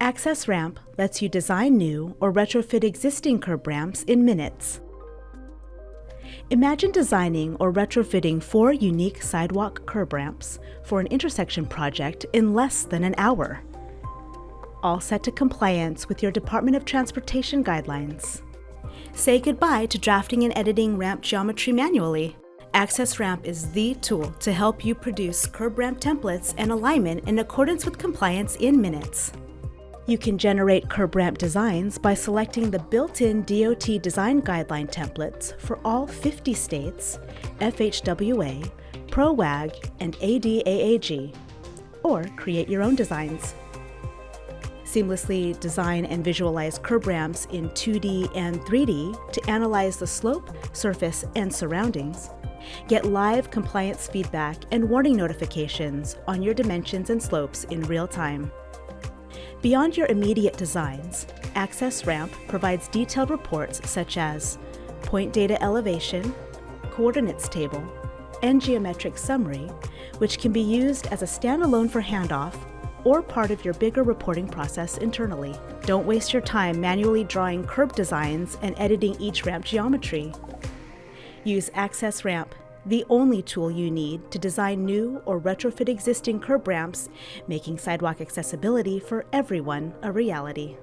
Aqcessramp lets you design new or retrofit existing curb ramps in minutes. Imagine designing or retrofitting 4 unique sidewalk curb ramps for an intersection project in less than an hour, all set to compliance with your Department of Transportation guidelines. Say goodbye to drafting and editing ramp geometry manually. Aqcessramp is the tool to help you produce curb ramp templates and alignment in accordance with compliance in minutes. You can generate curb ramp designs by selecting the built-in DOT design guideline templates for all 50 states, FHWA, ProWAG, and ADAAG, or create your own designs. Seamlessly design and visualize curb ramps in 2D and 3D to analyze the slope, surface, and surroundings. Get live compliance feedback and warning notifications on your dimensions and slopes in real time. Beyond your immediate designs, Aqcessramp provides detailed reports such as point data elevation, coordinates table, and geometric summary, which can be used as a standalone for handoff or part of your bigger reporting process internally. Don't waste your time manually drawing curb designs and editing each ramp geometry. Use Aqcessramp, the only tool you need to design new or retrofit existing curb ramps, making sidewalk accessibility for everyone a reality.